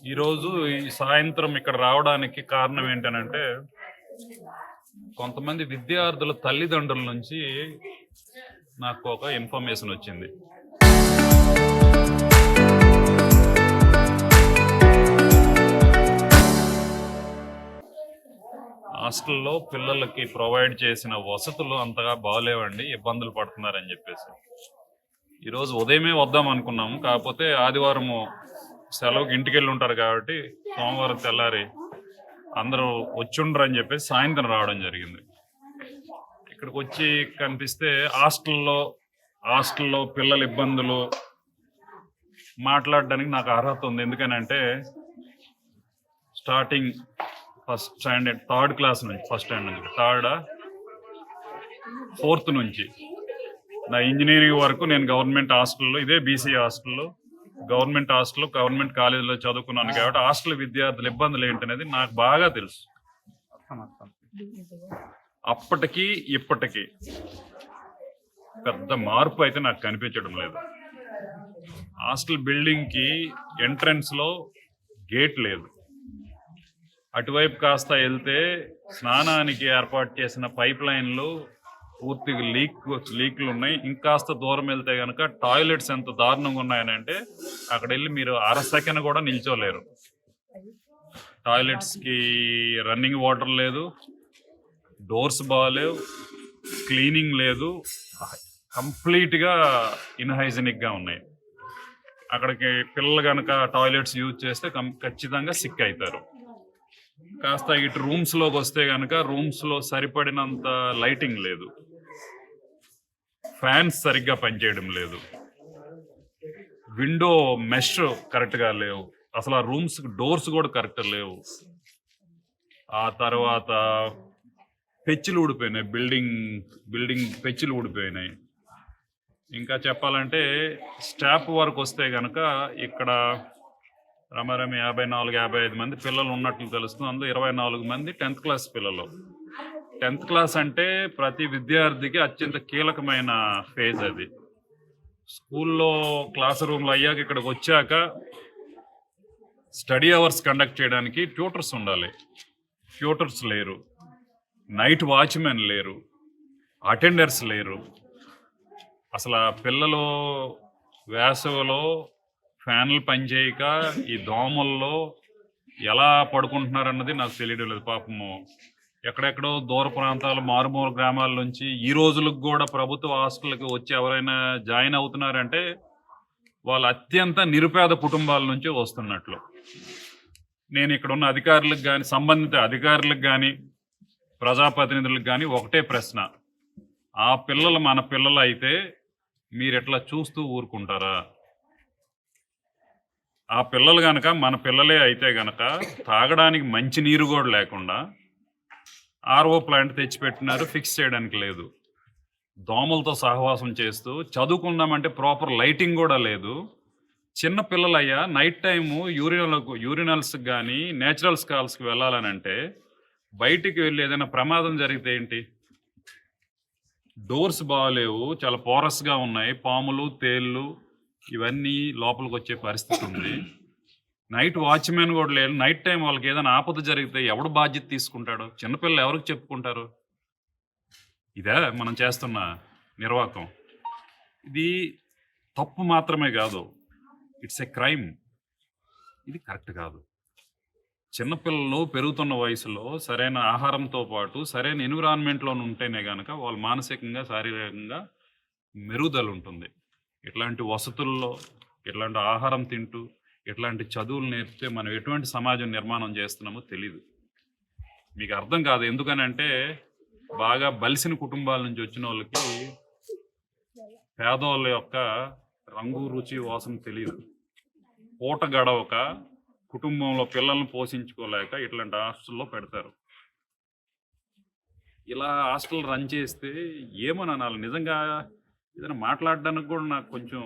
ఈరోజు ఈ సాయంత్రం ఇక్కడ రావడానికి కారణం ఏంటనంటే, కొంతమంది విద్యార్థుల తల్లిదండ్రుల నుంచి నాకు ఒక ఇన్ఫర్మేషన్ వచ్చింది. హాస్టల్లో పిల్లలకి ప్రొవైడ్ చేసిన వసతులు అంతగా బాగలేవండి, ఇబ్బందులు పడుతున్నారని చెప్పేసి. ఈరోజు ఉదయమే వద్దాం అనుకున్నాము, కాకపోతే ఆదివారము సెలవుకి ఇంటికెళ్ళి ఉంటారు కాబట్టి సోమవారం తెల్లారి అందరూ వచ్చుండ్రు అని చెప్పేసి సాయంత్రం రావడం జరిగింది. ఇక్కడికి వచ్చి కనిపిస్తే హాస్టల్లో పిల్లల ఇబ్బందులు మాట్లాడడానికి నాకు అర్హత ఉంది. ఎందుకనంటే starting first standard third class నుంచి, ఫస్ట్ స్టాండర్డ్ నుంచి ఫోర్త్ నుంచి నా ఇంజనీరింగ్ వరకు నేను గవర్నమెంట్ హాస్టల్లో, ఇదే బీసీ హాస్టల్లో, గవర్నమెంట్ కాలేజీలో చదువుకున్నాను కాబట్టి హాస్టల్ విద్యార్థుల ఇబ్బందులు ఏంటనేది నాకు బాగా తెలుసు. అప్పటికి ఇప్పటికీ పెద్ద మార్పు అయితే నాకు కనిపించడం లేదు. హాస్టల్ బిల్డింగ్కి ఎంట్రన్స్లో గేట్ లేదు. అటువైపు కాస్త వెళ్తే స్నానానికి ఏర్పాటు చేసిన పైప్ లైన్లు పూర్తిగా లీక్లు ఉన్నాయి. ఇంకాస్త దూరం వెళ్తే కనుక టాయిలెట్స్ ఎంత దారుణంగా ఉన్నాయనంటే అక్కడ వెళ్ళి మీరు అర సెకండ్ కూడా నిల్చోలేరు. టాయిలెట్స్కి రన్నింగ్ వాటర్ లేదు, డోర్స్ బాగాలేవు, క్లీనింగ్ లేదు, కంప్లీట్గా ఇన్హైజెనిక్గా ఉన్నాయి. అక్కడికి పిల్లలు కనుక టాయిలెట్స్ యూజ్ చేస్తే ఖచ్చితంగా సిక్ అవుతారు. కాస్త ఇటు రూమ్స్లోకి వస్తే కనుక రూమ్స్లో సరిపడినంత లైటింగ్ లేదు, ఫ్యాన్స్ సరిగ్గా పనిచేయడం లేదు, విండో మెష్ కరెక్ట్గా లేవు, అసలు ఆ రూమ్స్ డోర్స్ కూడా కరెక్ట్ లేవు. ఆ తర్వాత పెచ్చులు ఊడిపోయినాయి, బిల్డింగ్ పెచ్చులు ఊడిపోయినాయి. ఇంకా చెప్పాలంటే స్టాఫ్ వరకు వస్తే కనుక ఇక్కడ రమారమి 54-55 మంది పిల్లలు ఉన్నట్లు తెలుస్తుంది. అందులో 24 మంది 10th క్లాస్ పిల్లలు. 10th క్లాస్ అంటే ప్రతి విద్యార్థికి అత్యంత కీలకమైన ఫేజ్ అది. స్కూల్లో క్లాస్ రూమ్లో అయ్యాక ఇక్కడికి వచ్చాక స్టడీ అవర్స్ కండక్ట్ చేయడానికి ట్యూటర్స్ ఉండాలి. ట్యూటర్స్ లేరు, నైట్ వాచ్మెన్ లేరు, అటెండర్స్ లేరు. అసలు పిల్లలు వేసవిలో ఫ్యాన్లు పనిచేయక ఈ దోమల్లో ఎలా పడుకుంటున్నారన్నది నాకు తెలియడం లేదు. పాపము ఎక్కడెక్కడో దూర ప్రాంతాలు, మారుమూల గ్రామాల నుంచి ఈ రోజులకు కూడా ప్రభుత్వ హాస్టల్కి వచ్చి ఎవరైనా జాయిన్ అవుతున్నారంటే వాళ్ళు అత్యంత నిరుపేద కుటుంబాల నుంచి వస్తున్నట్లు. నేను ఇక్కడ ఉన్న అధికారులకు కానీ, సంబంధిత అధికారులకు కానీ, ప్రజాప్రతినిధులకు కానీ ఒకటే ప్రశ్న: ఆ పిల్లలు మన పిల్లలు అయితే మీరు ఎట్లా చూస్తూ ఊరుకుంటారా? ఆ పిల్లలు గనక మన పిల్లలే అయితే గనక తాగడానికి మంచి నీరు కూడా లేకుండా ఆర్ఓ ప్లాంట్ తెచ్చిపెట్టినారు, ఫిక్స్ చేయడానికి లేదు. దోమలతో సహవాసం చేస్తూ చదువుకుందామంటే ప్రాపర్ లైటింగ్ కూడా లేదు. చిన్న పిల్లలయ్యా నైట్ టైము యూరినల్స్కి కానీ నేచురల్ స్కాల్స్కి వెళ్ళాలనంటే బయటికి వెళ్ళి ఏదైనా ప్రమాదం జరిగితే ఏంటి? డోర్స్ బాగాలేవు, చాలా పోరస్గా ఉన్నాయి, పాములు తేళ్ళు ఇవన్నీ లోపలికి వచ్చే పరిస్థితి ఉంది. నైట్ వాచ్మెన్ కూడా లేదు. నైట్ టైం వాళ్ళకి ఏదైనా ఆపద జరిగితే ఎవడు బాధ్యత తీసుకుంటాడు? చిన్నపిల్లలు ఎవరికి చెప్పుకుంటారు? ఇదే మనం చేస్తున్న నిర్వాకం. ఇది తప్పు మాత్రమే కాదు, ఇట్స్ ఏ క్రైమ్. ఇది కరెక్ట్ కాదు. చిన్నపిల్లలు పెరుగుతున్న వయసులో సరైన ఆహారంతో పాటు సరైన ఎన్విరాన్మెంట్లో ఉంటేనే కనుక వాళ్ళు మానసికంగా, శారీరకంగా మెరుగుదల ఉంటుంది. ఇట్లాంటి వసతుల్లో, ఇట్లాంటి ఆహారం తింటూ, ఇట్లాంటి చదువులు నేర్పితే మనం ఎటువంటి సమాజం నిర్మాణం చేస్తున్నామో తెలీదు. మీకు అర్థం కాదు. ఎందుకనంటే బాగా బలిసిన కుటుంబాల నుంచి వచ్చిన వాళ్ళకి పేదవాళ్ళ యొక్క రంగు, రుచి, వాసన తెలియదు. పూట గడవక కుటుంబంలో పిల్లల్ని పోషించుకోలేక ఇట్లాంటి హాస్టల్లో పెడతారు. ఇలా హాస్టల్ రన్ చేస్తే ఏమని అనాలి? నిజంగా ఏదైనా మాట్లాడడానికి కూడా నాకు కొంచెం,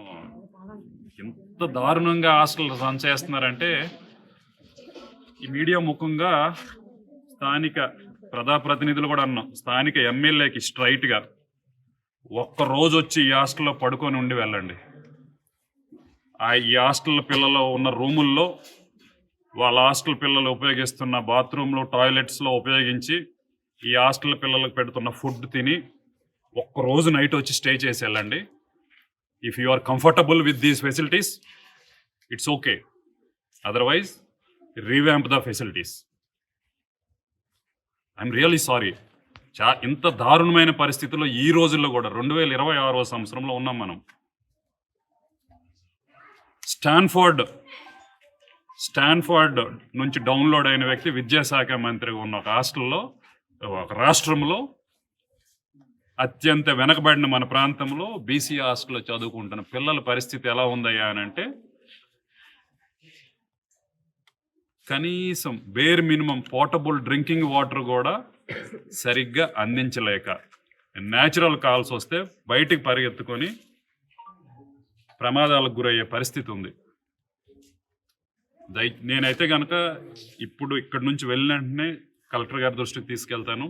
ఎంత దారుణంగా హాస్టల్ రన్ చేస్తున్నారంటే ఈ మీడియా ముఖంగా స్థానిక ప్రజాప్రతినిధులు కూడా అన్నాం, స్థానిక ఎమ్మెల్యేకి స్ట్రైట్గా ఒక్కరోజు వచ్చి ఈ హాస్టల్లో పడుకొని ఉండి వెళ్ళండి. ఈ హాస్టల్ పిల్లలు ఉన్న రూముల్లో వాళ్ళ హాస్టల్ పిల్లలు ఉపయోగిస్తున్న బాత్రూంలో టాయిలెట్స్లో ఉపయోగించి ఈ హాస్టల్ పిల్లలకు పెడుతున్న ఫుడ్ తిని ఒక్కరోజు నైట్ వచ్చి స్టే చేసి వెళ్ళండి. If you are comfortable with these facilities it's okay, otherwise revamp the facilities. I'm really sorry. ఇంత దారుణమైన పరిస్థితుల్లో ఈ రోజుల్లో కూడా 2026వ సంవత్సరంలో ఉన్నాం మనం. స్టాన్ఫోర్డ్ నుంచి డౌన్లోడ్ అయిన వ్యక్తి విద్యాశాఖ మంత్రిగా ఉన్న ఒక హాస్టల్లో, ఒక రాష్ట్రంలో, అత్యంత వెనకబడిన మన ప్రాంతంలో బీసీ హాస్టల్లో చదువుకుంటున్న పిల్లల పరిస్థితి ఎలా ఉందయ్యా అని అంటే, కనీసం bear minimum portable drinking water కూడా సరిగ్గా అందించలేక న్యాచురల్ కాల్స్ వస్తే బయటికి పరిగెత్తుకొని ప్రమాదాలకు గురయ్యే పరిస్థితి ఉంది. నేనైతే కనుక ఇప్పుడు ఇక్కడి నుంచి వెళ్ళిన వెంటనే కలెక్టర్ గారి దృష్టికి తీసుకెళ్తాను.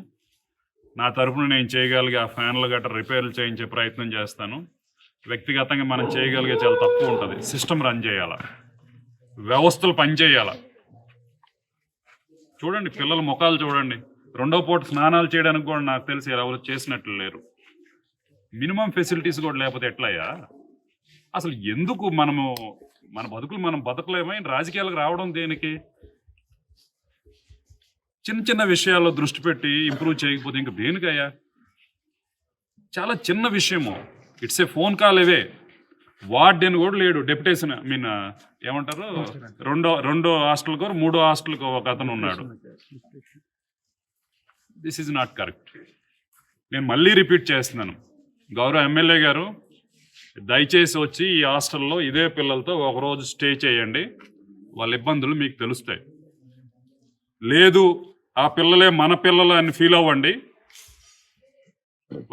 నా తరఫున నేను చేయగలిగే ఆ ఫ్యాన్లు గట్రా రిపేర్లు చేయించే ప్రయత్నం చేస్తాను. వ్యక్తిగతంగా మనం చేయగలిగే చాలా తక్కువ ఉంటుంది. సిస్టమ్ రన్ చేయాల, వ్యవస్థలు పనిచేయాల. చూడండి పిల్లల ముఖాలు చూడండి. రెండో పూట స్నానాలు చేయడానికి కూడా నాకు తెలిసి ఎవరు చేసినట్లు లేరు. మినిమం ఫెసిలిటీస్ కూడా లేకపోతే ఎట్లయ్యా? అసలు ఎందుకు మనము మన బతుకులు మనం బతకలేమో? రాజకీయాలకు రావడం దేనికి? చిన్న చిన్న విషయాల్లో దృష్టి పెట్టి ఇంప్రూవ్ చేయకపోతే ఇంక దేనికయ్యా? చాలా చిన్న విషయము. It's a phone call away. Warden కూడా లేడు, డెప్యుటేషన్ ఏమంటారు, రెండో హాస్టల్కో మూడో హాస్టల్కో ఒక అతను ఉన్నాడు. This is not correct. నేను మళ్ళీ రిపీట్ చేస్తున్నాను, గౌరవ ఎమ్మెల్యే గారు దయచేసి వచ్చి ఈ హాస్టల్లో ఇదే పిల్లలతో ఒకరోజు స్టే చేయండి. వాళ్ళ ఇబ్బందులు మీకు తెలుస్తాయి. లేదు ఆ పిల్లలే మన పిల్లలు అని ఫీల్ అవ్వండి.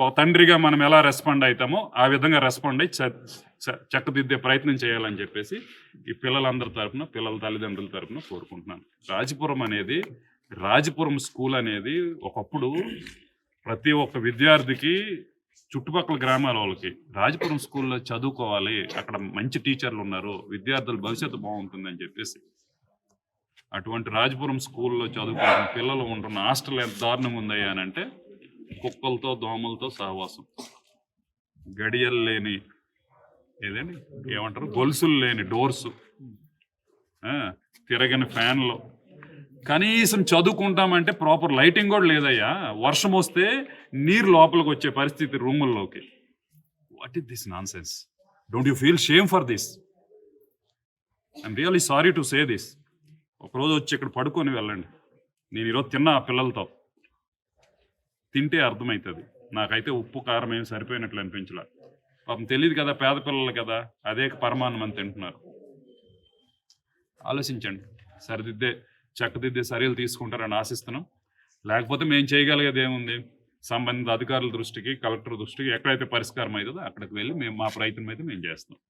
ఒక తండ్రిగా మనం ఎలా రెస్పాండ్ అవుతామో ఆ విధంగా రెస్పాండ్ అయ్యి చక్కదిద్దే ప్రయత్నం చేయాలని చెప్పేసి ఈ పిల్లలందరి తరఫున, పిల్లల తల్లిదండ్రుల తరఫున కోరుకుంటున్నాను. రాజపురం స్కూల్ అనేది ఒకప్పుడు ప్రతి ఒక్క విద్యార్థికి, చుట్టుపక్కల గ్రామాల వాళ్ళకి రాజపురం స్కూల్లో చదువుకోవాలి, అక్కడ మంచి టీచర్లు ఉన్నారు, విద్యార్థుల భవిష్యత్తు బాగుంటుందని చెప్పేసి అటువంటి రాజపురం స్కూల్లో చదువుకుంటున్న పిల్లలు ఉంటున్న హాస్టల్ ఎంత దారుణంగా ఉందయ్యా అని అంటే, కుక్కలతో దోమలతో సహవాసం, గడియలు లేని ఏమంటారు గొలుసులు లేని డోర్సు, తిరగని ఫ్యాన్లు, కనీసం చదువుకుంటామంటే ప్రాపర్ లైటింగ్ కూడా లేదయ్యా. వర్షం వస్తే నీరు లోపలికి వచ్చే పరిస్థితి రూముల్లోకి. What is this nonsense? Don't you feel shame for this? I'm really sorry to say this. ఒకరోజు వచ్చి ఇక్కడ పడుకొని వెళ్ళండి. నేను ఈరోజు తిన్నా ఆ పిల్లలతో, తింటే అర్థమవుతుంది. నాకైతే ఉప్పు కారం ఏమి సరిపోయినట్లు అనిపించలే. పాపం తెలియదు కదా, పేద పిల్లలు కదా, అదే పరమాన్నం అని తింటున్నారు. ఆలోచించండి, చక్కదిద్దే చర్యలు తీసుకుంటారని ఆశిస్తున్నాం. లేకపోతే మేము చేయగలిగేది ఏముంది? సంబంధిత అధికారుల దృష్టికి, కలెక్టర్ దృష్టికి ఎక్కడైతే పరిష్కారం అవుతుందో అక్కడికి వెళ్ళి మా ప్రయత్నం అయితే మేము చేస్తాం.